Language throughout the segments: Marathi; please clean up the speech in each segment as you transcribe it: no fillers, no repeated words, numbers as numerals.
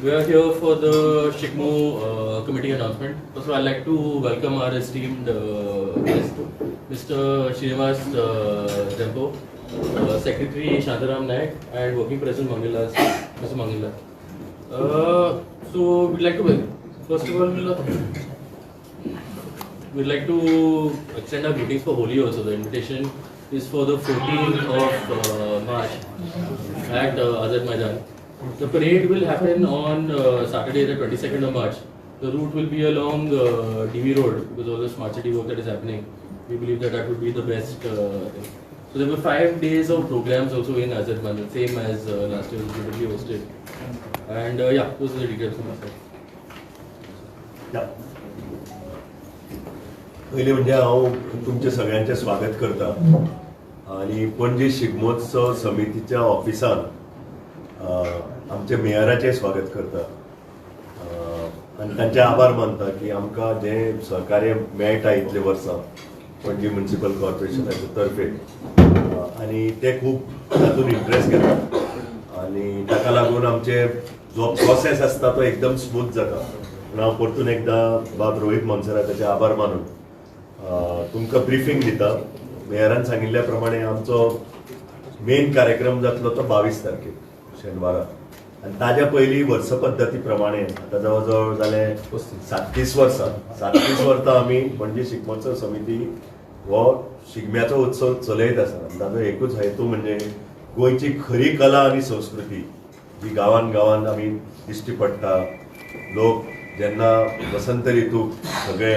We are here for the SHIGMO committee announcement. First of all, I'd like to welcome our esteemed guest, Mr. Srinivas Dempo, Secretary Shantaram Naik, and Working President Mangala, Mr. Mangala. So we'd like to, first of all, we'd like to extend our greetings for Holi also. The invitation is for the 14th of March at Azad Maidan. The parade will happen on Saturday, the 22nd of March. The route will be along DV Road because all the smart city work that is happening. We believe that that would be the best thing. So there were 5 days of programs also in Azad Maidan, same as last year was beautifully hosted. And yeah, those are the details from my side. Yeah. पहिले म्हणजे हांव तुमचे सगळ्यांचे स्वागत करता आणि पणजे शिगमोत्सव समितीच्या ऑफिसान आमचे मेयराचे स्वागत करता आणि तांचे आभार मानता की आमकां जे सहकार्य मेळटा इतले वर्सां पणजी म्युनिसिपल कॉर्पोरेशनाच्या तर्फे आणि ते खूब तातूंत इंट्रस्ट घेतात आणि ताका लागून आमचे जो प्रोसेस आसता तो एकदम स्मूथ जाता. हांव परतून एकदां बाब रोहित मोन्सेराताचे आभार मानून तुमकां ब्रिफींग दिता. मेयरान सांगिल्ल्या प्रमाणे आमचो मेन कार्यक्रम जातलो तो 22 तारखेक शेनवारा आणि ताज्या पयलीं वर्स पद्दती प्रमाणे आतां जवळ जवळ जाले 37 वर्सां आमी पणजी शिगमोत्सव समिती हो शिगम्याचो उत्सव चलयत आसा. ताजो एकूच हेतू म्हणजे गोंयची खरी कला आनी संस्कृती जी गांवान गांवान आमी दिश्टी पडटा. लोक जेन्ना वसंत ऋतूक सगळे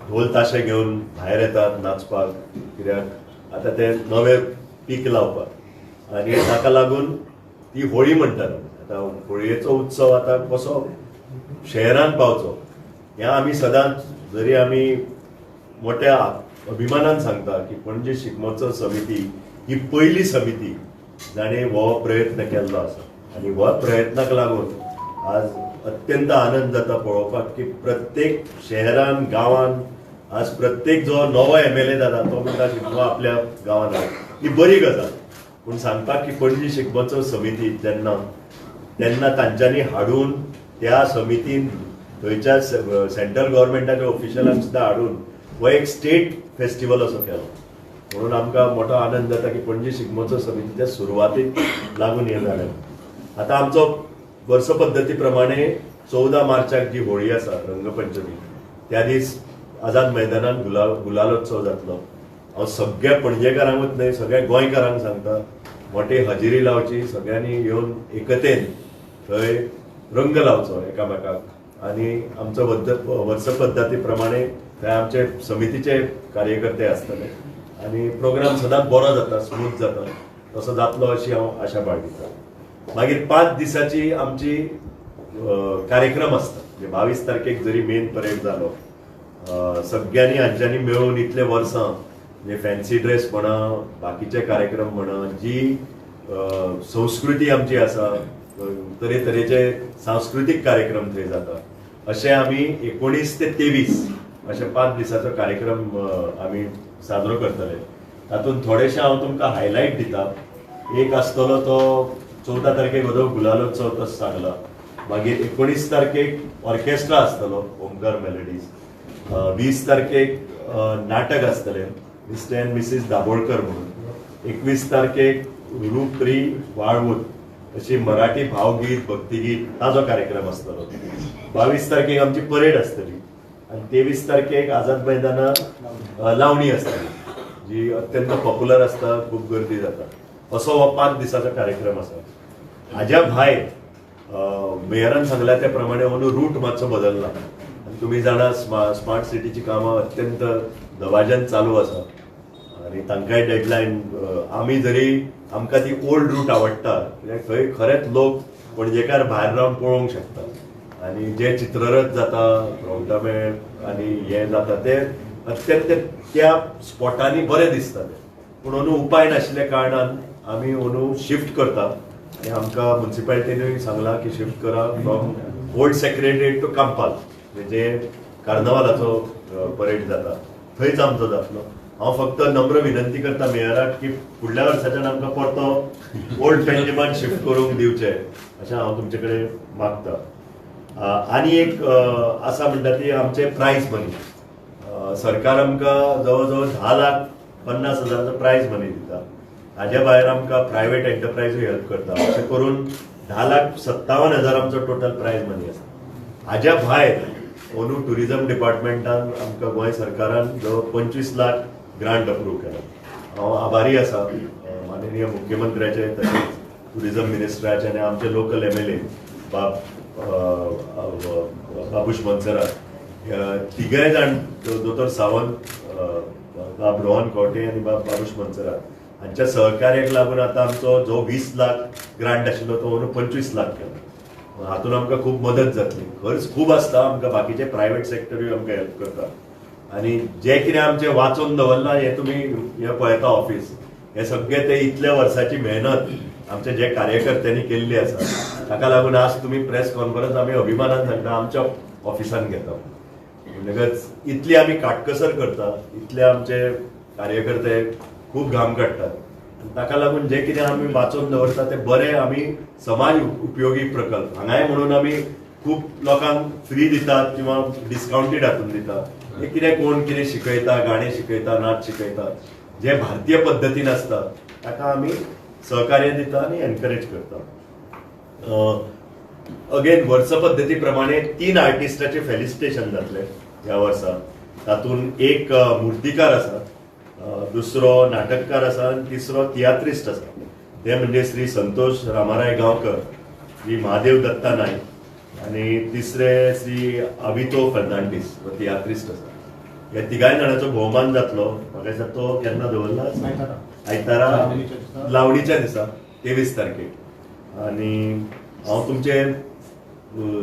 ढोल ताशे घेवन भायर येतात नाचपाक, कित्याक आतां ते नवे पीक लावपाक आनी ताका लागून ती होळी म्हणटात. आतां होळयेचो उत्सव आतां कसो शहरान पावचो हें आमी सदांच, जरी आमी मोठ्या अभिमानान सांगता की पणजे शिगमोत्सव समिती ही पयली समिती जाणें हो प्रयत्न केल्लो आसा आनी ह्या प्रयत्नाक लागून आज अत्यंत आनंद जाता पळोवपाक की प्रत्येक शहरान गांवान आज प्रत्येक जो नवो MLA जाता तो म्हणटा शिगमो आपल्या गांवान ही बरी गजाल. पूण सांगपाक की पणजी शिगमोत्सव समिती तेन्ना तांच्यांनी हाडून त्या समितीन थंयच्या सेंट्रल गव्हर्मेंटाच्या ऑफिशलांक सुद्दां हाडून हो एक स्टेट फेस्टिवल असो केलो. म्हणून आमकां मोठो आनंद जाता की पणजी शिगमोत्सव समितीच्या सुरवातेक लागून हें जालें. आतां आमचो वर्स पद्दती प्रमाणे 14 मार्चाक जी होळी आसा रंगपंचमी त्या दीस आझाद मैदानान गुलालोत्सव जातलो. हांव सगळ्या पणजेकारांकूच न्हय सगळ्या गोंयकारांक सांगता मोठी हजेरी लावची, सगळ्यांनी येवन एकतेन थंय रंग लावचो एकामेकाक आणि आमचो वर्स पद्दती प्रमाणे थंय आमचे समितीचे कार्यकर्ते आसतले आणि प्रोग्राम सदांच बरो जाता, स्मूथ जाता. तसो जातलो अशी हांव आशा बाळगिता. मागीर 5 दिसाची आमची कार्यक्रम आसता. म्हणजे 22 तारखेक जरी मेन परेड जालो सगळ्यांनी हांच्यांनी मेळून इतले वर्सां म्हणजे फॅन्सी ड्रेस म्हणा, बाकीचे कार्यक्रम म्हणा, जी संस्कृती आमची आसा, तरेतरेचे सांस्कृतीक कार्यक्रम थंय जाता. अशे आमी 19 ते 23 अशे 5 दिसाचो कार्यक्रम आमी साजरो करतले. तातूंत थोडेशे हांव तुमकां हायलायट दिता. एक आसतलो तो 14 तारखेक हो गुलालोत्सव तो सांगला. मागीर 19 तारखेक ऑर्केस्ट्रा आसतलो ओमकार मेलोडीज. 20 तारखेक नाटक आसतलें मिस्टर एंड मिसीस दाबोळकर म्हणून. 21 तारखेक रूपरी वाळवूत अशी मराठी भावगीत भक्तिगीत ताजो कार्यक्रम आसतलो. 22 तारखेक आमची परेड आसतली आणि 23 तारखेक आझाद मैदानार लावणी आसतली जी अत्यंत पॉप्युलर आसता, खूब गर्दी जाता. असो हो 5 दिसाचो कार्यक्रम आसा. हाज्या भायर मेयरान सांगल्या त्या प्रमाणे हो रूट मातसो बदलला. तुम्ही जाणा स्मार्ट सिटीची कामां अत्यंत दबाज्यान चालू आसा आणि तांकांय डेडलायन. आमी जरी आमकां ती ओल्ड रूट आवडटा कित्याक थंय खरेंच लोक पणजेकार भायर रावन पळोवंक शकता आणि जे चित्ररथ जाता, रोमटामेळ आनी हें जाता ते अत्यंत त्या स्पॉटांनी बरें दिसता. पूण अंदू उपाय नाशिल्ल्या कारणान आमी अंदू शिफ्ट करता आनी आमकां म्युनिसिपालिटीनूय सांगलां की शिफ्ट करा from old secretariat to Campal म्हणजे कार्नावालाचो परेड जाता थंयच आमचो जातलो. हांव फक्त नम्र विनंती करता मेयराक की फुडल्या वर्साच्यान आमकां परतो ओल्ड पेंटिमान शिफ्ट करूंक दिवचे. अशें हांव तुमचे कडेन मागता। आनी एक आसा म्हणटा ती आमचे प्रायज मनी। सरकार आमकां जवळ जवळ 10,50,000 प्रायज मनी दिता। हाज्या भायर आमकां प्रायवेट एंटरप्रायजूय हेल्प करता। अशें करून 10,57,000 आमचो टोटल प्रायज मनी आसा। हाज्या भायर अंदू टुरिजम डिपार्टमेंटान आमकां गोंय सरकारान जवळ 25 लाख ग्रांट अप्रूव केला। हांव आभारी आसा माननीय मुख्यमंत्र्याचे, तशेंच टुरिजम मिनिस्टराचे आनी आमचे लोकल MLA बाबूश मनसरात, तिगाय जाण, दोतोर सावंत, बाब रोहन कवटे आनी बाब बाबूश मनसरात हांच्या सहकार्याक लागून आतां आमचो जो 20 लाख ग्रांट आशिल्लो तो अंदू 25 लाख केला। हातून आमकां खूब मदत जातली। खर्च खूब आसता, आमकां बाकीचे प्रायवेट सेक्टरूय आमकां हेल्प करता। आनी जे कितें आमचें वाचून दवरलां हें तुमी हें पळयता ऑफिस, हे सगळे ते इतल्या वर्सांची मेहनत आमचे जे कार्यकर्त्यांनी केल्ली आसा, ताका लागून आज तुमी प्रेस कॉन्फरन्स आमी अभिमानान सांगता आमच्या ऑफिसान घेता। म्हणटकच इतली आमी काटकसर करता, इतले आमचे कार्यकर्ते खूब घाम काडटात। ताका लागून जे कितें आमी वाचून दवरता ते बरे आमी समाज उपयोगी प्रकल्प हांगाय म्हणून आमी खूब लोकांक फ्री दितात किंवा डिस्काउंटेड हातून दितात। हे कितें कोण कितें शिकयता, गाणे शिकयता, नाच शिकयता, जे भारतीय पद्दतीन आसता ताका आमी सहकार्य दिता आनी एनकरेज करता। अगेन वर्स पद्दती प्रमाणे 3 आर्टिस्टाचे फेलिसिटेशन जातले ह्या वर्सा। तातून एक मुर्तीकार आसा, दुसरो नाटककार आसा आनी तिसरो तियात्रिस्ट आसा। ते म्हणजे श्री संतोष रामाराय गांवकर, श्री महादेव दत्ता नायक आनी तिसरे श्री अवितो फर्नांडीस, हो तियात्रिस्ट आसा। ह्या तिगाय जाणांचो भोवमान जातलो। म्हाका दिसता तो केन्ना दवरला, आयतारा लावणीच्या दिसा 23 तारखेक। आनी हांव तुमचे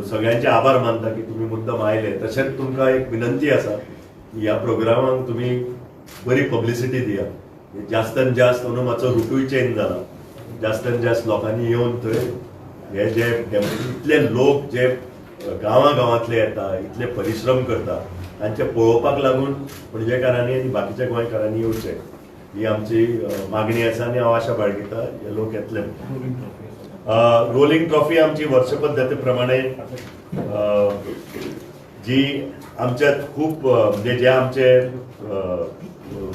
सगळ्यांचे आभार मानता की तुम्ही मुद्दम आयले। तशेंच तुमकां एक विनंती आसा की ह्या प्रोग्रामाक तुमी बरी पब्लिसिटी दिया। जास्तान जास्त म्हणून मातसो रुटूय चेंज जाला, जास्तान जास्त लोकांनी येवन थंय हे जे इतले लोक जे गांवांतले येता, इतले परिश्रम करता, तांचे पळोवपाक लागून पणजेकारांनी आनी बाकीच्या गोंयकारांनी येवचें, ही आमची मागणी आसा आनी हांव आशा बाळगिता हे लोक येतले। रोलिंग ट्रॉफी आमची वर्ष पद्दती प्रमाणे जी आमच्यात खूब म्हणजे जे आमचे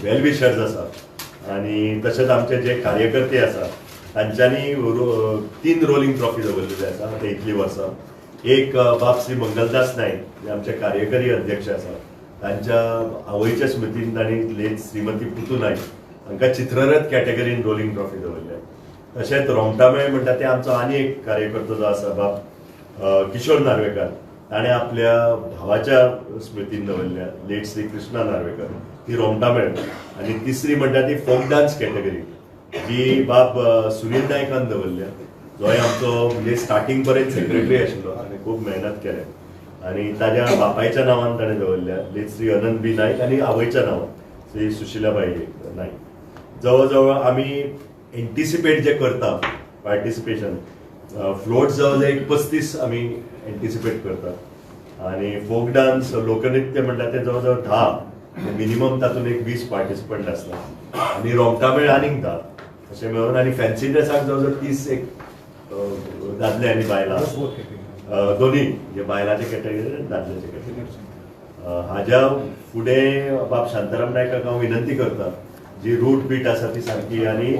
वेल विशर्स आसा आनी तशेंच आमचे जे कार्यकर्ते आसा तांच्यांनी 3 रोलिंग ट्रॉफी दवरलेले आसा आता इतली वर्सां। एक बाब श्री मंगलदास नायक जे आमचे कार्यकारी अध्यक्ष आसा, तांच्या आवयच्या स्मृतीन तांणी लेट श्रीमती पुतू नायक हांकां चित्ररथ कॅटेगरीन रोलिंग ट्रॉफी दवरल्या। तशेंच रोमटामेळ म्हणटा ते आमचो आनी एक कार्यकर्तो जो आसा बाब किशोर नार्वेकर, ताणें आपल्या भावाच्या स्मृतीन दवरल्या लेट श्री कृष्णा नार्वेकर, ती रोमटामेळ। आनी तिसरी म्हणटा ती फोक डान्स कॅटेगरी जी बाब सुनील नायकान दवरल्या, जोय आमचो म्हणजे स्टार्टिंग पर्यंत सेक्रेटरी आशिल्लो आनी खूब मेहनत केले आनी ताज्या बापायच्या नांवान ताणें दवरल्या लेट श्री अनंत बी नायक आनी आवयच्या नांवान श्री सुशिलाबाई नायक। जवळ जवळ आमी एंटिसिपेट जे करता पार्टिसिपेशन फ्लोट जवळ एक 35 आमी एंटिसिपेट करता आनी फोक डान्स लोकनृत्य म्हणटा ते जवळ जवळ 10 मिनिमम तातूंत एक 20 पार्टिसिपंट आसता आनी रोमटामेळ आनीक 10 अशें मेळून आनी फॅन्सी ड्रेसाक जवळ जवळ 30 एक दादले आनी बायलां दोनी जे बायलांचे कॅटेगरी आनी दादल्याचे कॅटेगरी। हाज्या फुडें बाब शांताराम नायकाक हांव विनंती करता जी रूट बीट आसा ती सारकी आनी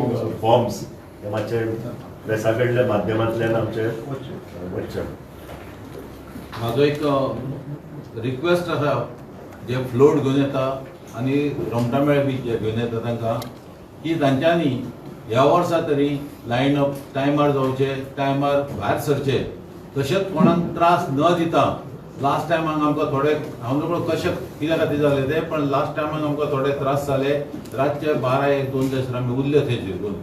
फॉर्म्स हे मातशे प्रेसा कडल्या माध्यमांतल्यान आमचे वचचे। म्हाजो एक रिक्वेस्ट आसा, जे फ्लोट घेवन येता आनी रोमटामेळ बी जे घेवन येता तांकां की तांच्यांनी ह्या वर्सा तरी लायन अप टायमार जावचे, टायमार भायर सरचे, तशेंच कोणाक त्रास न दिता। लास्ट टायमाक आमकां थोडे हांव नकळो कशें कित्या खातीर जाले ते, पण लास्ट टायमाक आमकां थोडे त्रास जाले। रातचे 12-1-2 जायसर आमी उरले थंय जिरकून,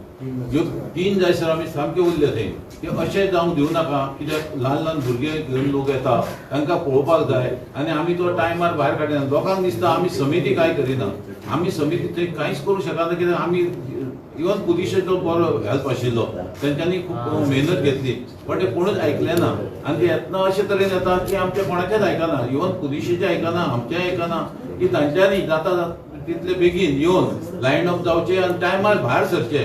3 जायसर आमी सामके उरले थंय। की अशें जावंक दिवं नाका, कित्याक ल्हान ल्हान भुरगे घेवन लोक येता तांकां पळोवपाक जाय आनी आमी तो टायमार भायर काडिना। लोकांक दिसता आमी समिती कांय करिना, आमी समिती थंय कांयच करूं शकना, कित्याक आमी इवन पुलिशेचो बरो हेल्प आशिल्लो, तेंच्यांनी खूब मेहनत घेतली, पण ते कोणूच आयकलें ना आनी ते येतना अशे तरेन येता की आमचे कोणाचेच आयकना, इवन पुलिशेचे आयकना, आमचें आयकना, की तांच्यांनी जाता तितले बेगीन येवन लायन अप जावचे आनी टायमार भायर सरचे।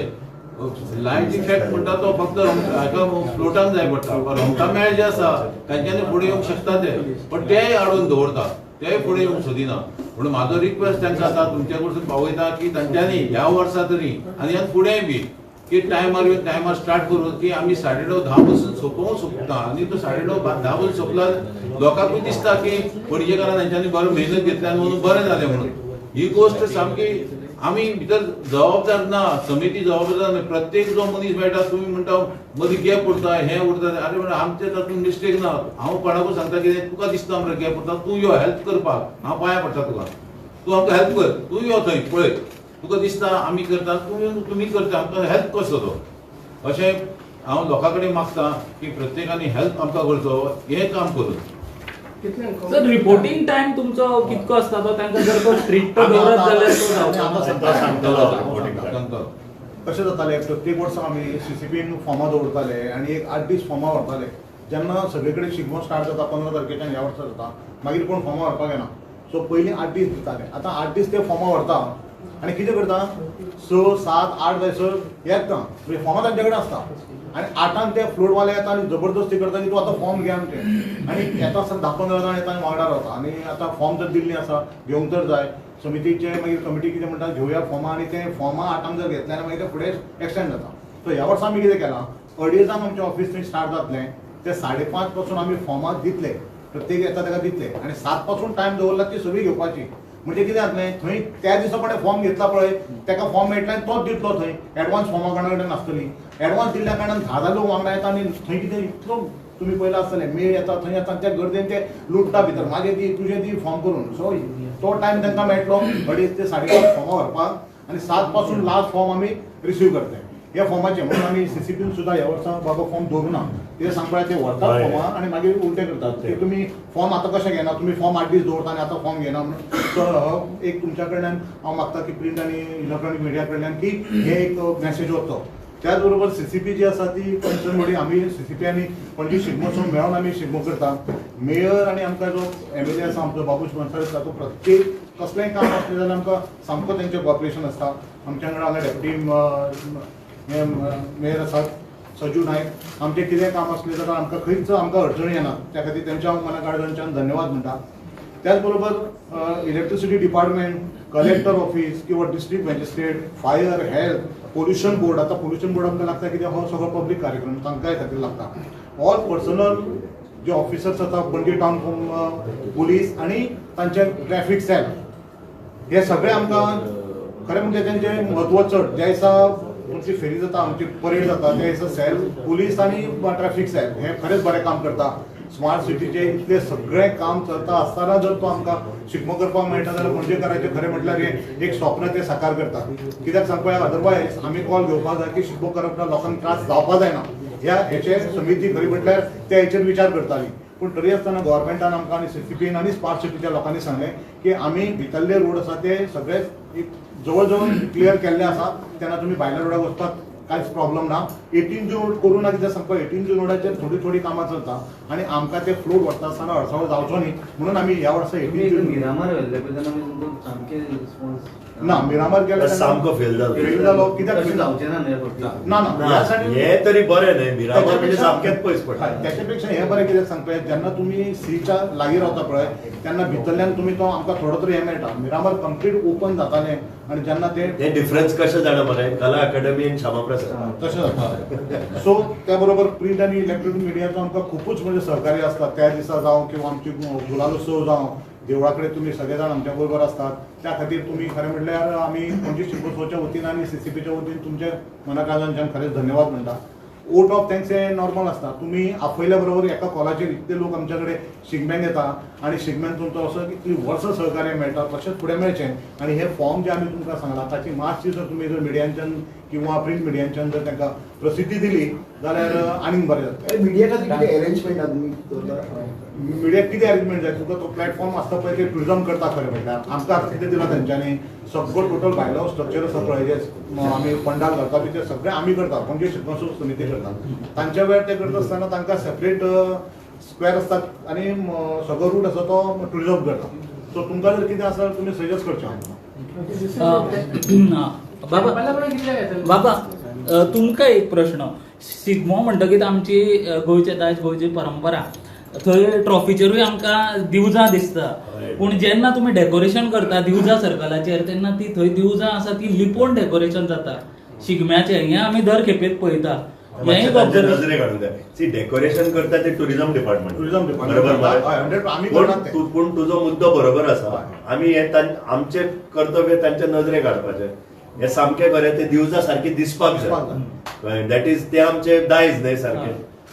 लायट इफेक्ट म्हणटा तो फक्त हाका फ्लोटान जाय पडटा, रोमटा मेळ जे आसा तांच्यांनी फुडें येवंक शकता ते, पण तेय आडून दवरता, तेय फुडें येवंक सोदिना. म्हणून म्हाजो रिक्वेस्ट तांकां आसा तुमच्या कडसून पावयता की तांच्यांनी ह्या वर्सा तरी आनी ह्या फुडेंय बी की टायमार स्टार्ट करून की आमी 9:30-10 पासून सोंपोवंक सोदता, आनी तो 9:30-10 पासून सोंपला लोकांकूय दिसता की पणजेकारान तांच्यांनी बरो मेहनत घेतल्या म्हणून बरें जालें म्हणून. ही गोष्ट सामकी आमी भितर जबाबदार ना, समिती जबाबदार ना. प्रत्येक जो मनीस मेळटा तुमी म्हणटा मदीं गॅप उरता, हें उरता, अरे म्हणटा आमचे तातूंत मिस्टेक ना. हांव कोणाकूय सांगता कितें तुका दिसता मरे गॅप उरता, तूं यो हेल्प करपाक, हांव पांयां पडटा तुका, तूं आमकां हेल्प कर, तूं यो थंय पळय, तुका दिसता आमी करता, तुमी करता, आमकां हेल्प कसो तो. अशें हांव लोकां कडेन मागता की प्रत्येकानी हेल्प आमकां करचो हें काम करून. सर रिपोर्टिंग टाइम तुमचो कितको आसता तो तांकां जर तो स्ट्रिक्ट दवरत जाल्यार तो सांगता कशें जातालें प्रत्येक वर्सा आमी CCPन फॉर्मां दवरताले आनी एक 8 दीस फॉर्मां व्हरताले. जेन्ना सगळे कडेन शिगमो स्टार्ट जाता 15 तारखेच्यान ह्या वर्सा जाता, मागीर कोण फॉर्मां व्हरपाक येना. सो पयलीं 8 दीस दिताले, आतां 8 दीस ते फॉर्मां व्हरता आनी कितें करता 6, 7, 8 जायसर येता म्हणजे फॉर्मां तांचे कडेन आसता आनी 8 ते फ्लोटवाले येता आनी जबरदस्ती करता की तूं आतां फॉर्म घे आमचे, आनी येता आसतना 10-15 जाण येता आनी वांगडा रावता. आनी आतां फॉर्म जर दिल्ली आसा घेवंक तर जाय, समितीचे मागीर कमिटी कितें म्हणटा घेवया फॉर्मां, आनी ते फॉर्मां 8 जर घेतले आनी मागीर ते फुडें एक्सटेंड जाता. सो ह्या वर्सा आमी कितें केलां, 2:30 आमचें ऑफिस थंय स्टार्ट जातलें, ते 5:30 पासून आमी फॉर्मां दितले, प्रत्येक येता ताका दितले, आनी 7 पासून टायम दवरला ती सगळी घेवपाची. म्हणजे कितें जातलें थंय त्या दिसा पडे फॉर्म घेतला पळय ताका फॉर्म मेळटले आनी तोच दितलो. थंय एडवान्स फॉर्मां कोणा कडेन नासतली, एडवान्स दिल्ल्या कारणान 10 लोक वांगडा येता आनी थंय कितें इतलो तुमी पयला आसतलें मेळ येता, थंय येता त्या गर्देन ते लुटता भितर, मागीर दी तुजें दी फॉर्म करून. सो तो टायम तांकां मेळटलो 2:30 ते 5:30 फॉर्मां व्हरपाक, आनी 7 पासून लास्ट फॉर्म आमी रिसीव करता ह्या फॉर्माचे. म्हणून आमी CCPन सुद्दां ह्या वर्सा बाबा फॉर्म दवरुना, ते सांगपा ते व्हरतात फॉर्मां आनी मागीर उलटे करतात की तुमी फॉर्म आतां कशें घेना, तुमी फॉर्म 8 दीस दवरता आनी आतां फॉर्म घेना म्हणून. सो एक तुमच्या कडल्यान हांव मागता की प्रिंट आनी इलेक्ट्रॉनीक मिडिया कडल्यान की हे एक मेसेज वचो. त्याच बरोबर CCP जी आसा ती पंचनवडी आमी CCP आनी पणजी शिगमोत्सव मेळोन आमी शिगमो करता. मेयर आनी आमकां जो MLA आसा आमचो बाबूश बनसाळी आसा तो प्रत्येक कसलेंय काम आसलें जाल्यार आमकां सामको तेंचें कॉपरेशन आसता. आमच्या कडेन हांगा डेप्युटी मेयर आसात सजू नायक, आमचें कितें काम आसलें जाल्यार आमकां खंयच आमकां अडचणी येना, त्या खातीर तेंच्या मनाकाडच्यान धन्यवाद म्हणटा. त्याच बरोबर इलेक्ट्रिसिटी डिपार्टमेंट, कलेक्टर ऑफिस किंवा district magistrate, fire, health, pollution board. आतां पोल्युशन बोर्ड आमकां लागता कित्याक हो सगळो पब्लीक कार्यक्रम तांकांय खातीर लागता. ऑल पर्सनल जे ऑफिसर्स आसा पणजी टावन पुलीस आनी तांचे ट्रॅफिक सेल, हे सगळे आमकां खरें म्हणजे तेंचें म्हत्व चड. ज्या दिसा तुमची फेरी जाता, आमची परेड जाता, त्या दिसा सेल पुलीस आनी ट्रॅफिक सेल हे खरेंच बरें काम करता. स्मार्ट सिटीचे इतले सगळें काम चलता आसतना जर तो आमकां शिगमो करपाक मेळटा जाल्यार पणजेकाराचें खरें म्हटल्यार एक स्वप्न ते साकार करता. कित्याक सांगपा अदरवायज आमी कॉल घेवपाक जाय की शिगमो करप लोकांक त्रास जावपा जायना, ह्या हेचे समिती खरी म्हटल्यार त्या हेचेर विचार करताली. पूण तरी आसतना गव्हर्मेंटान आमकां आनी CCPन आनी स्मार्ट सिटीच्या लोकांनी सांगलें की आमी भितरले रोड आसा ते सगळे जवळ जवळ क्लियर केल्ले आसा, तेन्ना तुमी भायल्या रोडाक वचपाक कांयच प्रॉब्लम ना. 18 जून रोड करूं ना कित्याक सांगपा 18 जून रोडाचेर थोडी कामां चलता आनी आमकां ते फ्लोट व्हरता आसतना अडसर जावचो न्ही म्हणून आमी ह्या वर्सा 18 जून मिरामार सामके रिस्पॉन्स ना मिरामार केल्यार सामको फेल जालो कित्याक जावचें ना न्ही फक्त ना ना ह्या सायडीन हे तरी बरें न्हय, मिरामार म्हणजे सामकेच पयस पडटा. त्याच्या पेक्षा हे बरें कित्याक सांगता जेन्ना तुमी सीच्या लागीं रावता पळय तेन्ना भितरल्यान तुमी तो आमकां थोडो तरी हे मेळटा. मिरामार कंप्लीट ओपन जातालें आनी जेन्ना ते डिफरन्स कशें जाणा मरे, कला अकादमी आनी श्यामा प्रसाद तशें जाता. सो त्या बरोबर प्रिंट आनी इलेक्ट्रॉनीक मिडियाचो आमकां खूबच म्हणजे सहकार्य आसता. त्या दिसा जावं किंवा आमची गुलाल उत्सव जावं देवळा कडेन तुमी सगळे जाण आमच्या बरोबर असतात. त्या खातीर तुमी खरें म्हटल्यार आमी पणजी शिगमोत्सवाच्या वतीन आनी CCPच्या वतीन तुमचे मनाकाळजांच्यान खरेंच धन्यवाद म्हणटा. वोट ऑफ थँक्स हे नॉर्मल आसता. तुमी आपयल्या बरोबर एका कॉलाचेर इतले लोक आमच्या कडेन शिगम्याक येता आनी शिगम्यान तुमचो असो इतली वर्सां सहकार्य मेळटा तशेंच फुडें मेळचें. आनी हे फॉर्म जे आमी तुमकां सांगला ताची मातशी जर तुमी जर मिडियांच्यान किंवा प्रिंट मिडियांच्यान जर तांकां प्रसिद्धी दिली जाल्यार आनीक बरें जातलें. मिडिया खातीर कितें अरेंजमेंट आहा तुमी मिडियाक कितें अरेंजमेंट जाय तुका तो प्लॅटफॉर्म आसता पळय ते टुरिझम करता खरें म्हटल्यार. आमकां आतां कितें दिलां तेंच्यांनी सगळो टोटल भायलो स्ट्रक्चर आसा पळय जे आमी पंडाल घालता बी ते सगळें आमी करता, पणजे शिगमोत्सव समिती करता. तांच्या वेळार ते करता आसतना तांकां सेपरेट स्क्वेअर आसतात आनी सगळो रूट आसा तो टुरिझम करता. सो तुमकां जर कितें आसा तुमी सजेस्ट करचें आमकां. बाबा बाबा तुमकां एक प्रश्न, शिगमो म्हणटकीच आमची गोंयचे दायज गोंयची परंपरा, थंय ट्रॉफीचेरूय आमकां दिवजां दिसता, पूण जेन्ना तुमी डेकोरेशन करता दिवजा सर्कलाचेर तेन्ना ती थंय दिवजां आसा ती लिपोवन डेकोरेशन जाता शिगम्याचें, हें आमी दर खेपेक पळयता. हेंय तांचे नजरे काढून जाय. सी डेकोरेशन करता ते टुरिझम डिपार्टमेंट, टुरिझम बरोबर डिपार्टमेंट आम्ही करतात ते. पण तुझो मुद्दो बरोबर आसा. आमी हे आमचे कर्तव्य तांचे नजरे काडपाचें. हे सामकें खरें ते दिवजां सारकी दिसपाक जाय. दॅट इज ते आमचे दायज न्हय सारके.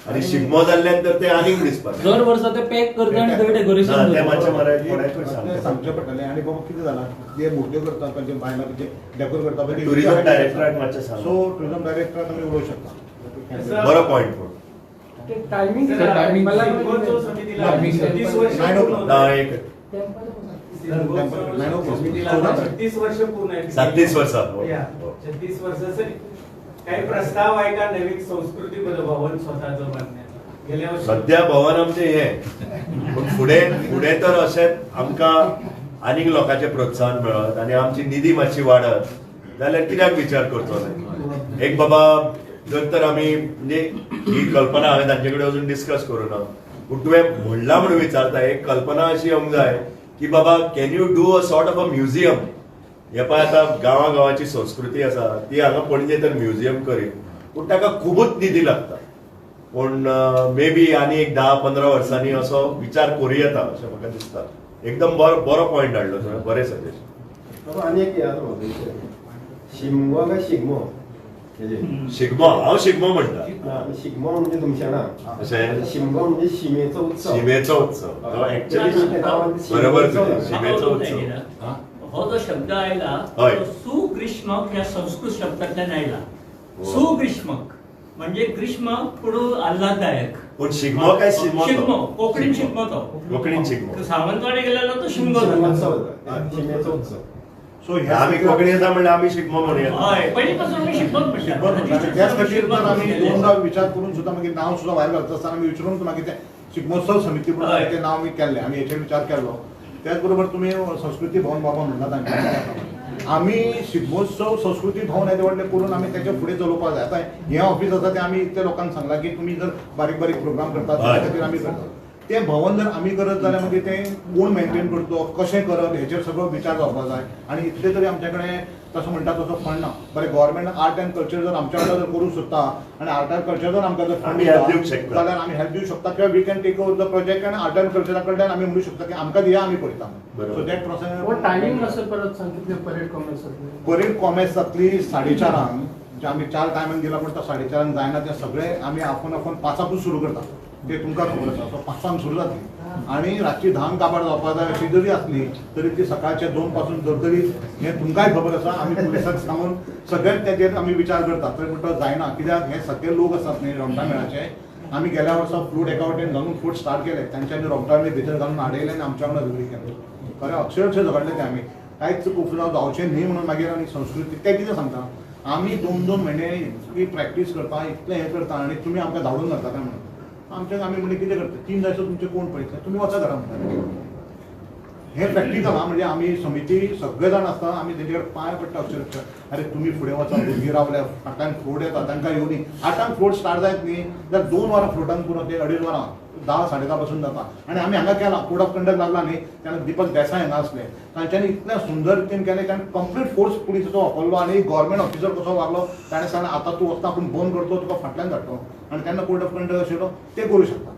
आणि शिगमो जाल्ल्यान तर ते आनीक दिसपाक दर वर्सा ते पॅक करता आनी थंय डेकोरेशन ते मातशें मरे ते सांगचे पडटलें. आणि बाबा कितें जालां, जे मूर्त्यो करता पळय, जे बायलां जे डेकोर करता पळय, टुरिझम डायरेक्टराक मातशें सांग. सो टुरिझम डायरेक्टराक आमी उलोवंक शकता. बरो पॉयंट पूण टायमिंग ना एक 36 वर्ष पूर्ण आहेत. 37 वर्सां 36 वर्ष. सर काही प्रस्ताव आहे का नवीन संस्कृती भवन स्वतःचं बांधण्याचा? गेल्या वर्षी सध्या भवन आमचे हे, पण फुडें तर अशेंच आमकां आनीक लोकांचे प्रोत्साहन मेळत आनी आमची निधी मातशी वाडत जाल्यार कित्याक विचार करचो न्हय. एक बाबा जर तर आमी म्हणजे ही कल्पना हांवें तांचे कडेन अजून डिस्कस करूं ना, पूण तुवें म्हणला म्हणून विचारता, एक कल्पना अशी येवंक जाय की बाबा can you do a sort of a museum. हे पळय आतां गांवागांवाची संस्कृती आसा ती हांगा पणजे तर म्युझियम करीत, पूण ताका खुबूच निधी लागता. पूण मे बी आनी एक 10-15 वर्सांनी असो विचार करूं येता अशें म्हाका दिसता. एकदम बरो पॉयंट हाडलो तुवें, बरें सजेशन. आणि एक शिगमो काय शिगमो शिगमो, हांव शिगमो म्हणटा. शिगमो म्हणजे तुमच्याना, अशें शिमगो म्हणजे शिमेचो उत्सव. शिमेचो उत्सव ऍक्च्युली बरोबर तुजें, शिमेचो उत्सव. हो जो शब्द आयला हय. तो सुग्रीष्मक या संस्कृत शब्दांतल्यान आयला. सुग्रीष्मक म्हणजे ग्रीष्म पुढं आल्हाददायक. पूण शिगमो काय शिगमो? शिगमो कोंकणीन शिगमो तो. कोंकणीन शिगमो. सावंतवाडी गेलेलो तो शिमगो जाता. शिमेचो उत्सव. सो आमी कोंकणी येता म्हणल्यार आमी शिगमो म्हणया. हय, पयलीं पासून आमी शिगमोच म्हणटा. त्याच खातीर तर आमी दोनदा विचार करून सुद्धा मागीर नांव सुद्धा भायर घालता आसतना आमी विचारून मागीर ते शिगमोत्सव समिती म्हणून ते नांव आमी केल्लें, आमी हेचेर विचार केल्लो. त्याच बरोबर तुम्ही संस्कृती भवन बाबा म्हणला तांकां, आमी शिगमोत्सव संस्कृती भवन येदे व्हडलें करून आमी तेच्या फुडें चलोवपाक जाय. आतां हें ऑफिस आसा तें आमी इतल्या लोकांक सांगलां की तुमी जर बारीक बारीक प्रोग्राम करतात त्या खातीर आमी करतात. तें भवन जर आमी करत जाल्यार मागीर तें कोण मेंटेन करतो, कशें करप, हेचेर सगळो विचार जावपाक जाय. आनी इतले तरी आमचे कडेन तसो म्हणटा तसो फंड ना. बरें गव्हर्मेंट आर्ट एंड कल्चर जर आमच्या वांगडा जर करूंक सोदता आनी आर्ट एंड कल्चर जर आमकां जर फंड आमी help दिवंक शकता. जाल्यार आमी हेल्प दिवंक शकता, किंवा we can take over the project आनी आर्ट एंड कल्चरा कडल्यान आमी म्हणू शकता की आमकां दिया, आमी पळयता. So that process. टायमिंग असं परत सांगितलं परेड कॉमेस. परेड कॉमेस जातली 4:30, जे आमी 4 टायमान गेला पण तो 4:30 जायना. ते सगळे आमी आपूण 5 सुरू करता, ते तुमकां खबर आसा. सो 5 सुरू जातली आणि रातची 10 काबार जावपाक जाय अशी जरी असली तरी ती सकाळच्या 2 पासून धरतरी. हे तुमकांय खबर आसा. आमी पुलिसांक सांगून सगळ्यात तेजेर आमी विचार करतात. तरी पूण तो जायना, कित्याक हे सगळे लोक आसात न्ही रोमटामेळाचे. आमी गेल्या वर्सा फ्लूट एका वाटेन घालून फूट स्टार्ट केले, तांच्यांनी रोमटामेळ भितर घालून आडयले आनी आमच्या वांगडा झगडी केली. खरें अक्षरशः झगडले ते आमी. कांयच कुफलाव जावचें न्ही म्हणून मागीर आनी संस्कृती ते कितें सांगता, आमी 2-2 म्हयने इतली प्रॅक्टीस करता, इतलें हें करता आनी तुमी आमकां धाडून घालता काय म्हणून. आमच्या आमी म्हणजे कितें करता, 3 जायसो तुमचे कोण पळयता, तुमी वचा घरा म्हणटा. हे प्रॅक्टिकल आहा. म्हणजे आमी समिती सगळे जाण आसता, आमी तेजे कडेन पांय पडटा अक्षरशः. अरे तुमी फुडें वचा, भुरगीं रावल्या, फाटल्यान फ्लोट येता, तांकां येवनी. 8 फ्लोट स्टार्ट जायत न्ही जाल्यार 2 वरां फ्लोटान पुरो, ते 2.5 वरां 10-10:30 पासून जाता. आनी आमी हांगा केला, कोड ऑफ कंडक्ट लागला न्ही, तेन्ना दिपक देसाय हांगा आसले. तांच्यांनी इतल्या सुंदर रितीन केलें, ताणें कंप्लीट फोर्स पुलिसाचो वापरलो आनी गव्हर्मेंट ऑफिसर कसो वागलो. ताणें सांगलें आतां तूं वचता आपूण बंद करतो, तुका फाटल्यान धाडटलो. आनी तेन्ना कोड ऑफ कंडक्ट आशिल्लो ते करूं शकता.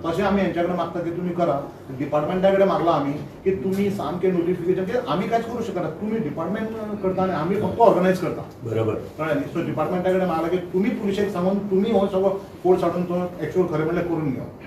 तशें आमी हेंच्या कडेन मागता की तुमी करा. डिपार्टमेंटा कडेन मागला आमी की तुमी सामकें नोटिफिकेशन, कित्याक आमी कांयच करूं शकना. तुमी डिपार्टमेंट करता आनी आमी फक्त ऑर्गनायज करता. बरोबर कळ्ळें न्ही. सो डिपार्टमेंटा कडेन मागला की तुमी पुलिशेक सांगून तुमी हो सगळो फोर्स हाडून तो एक्चुअल खरें म्हणल्यार करून घेवप.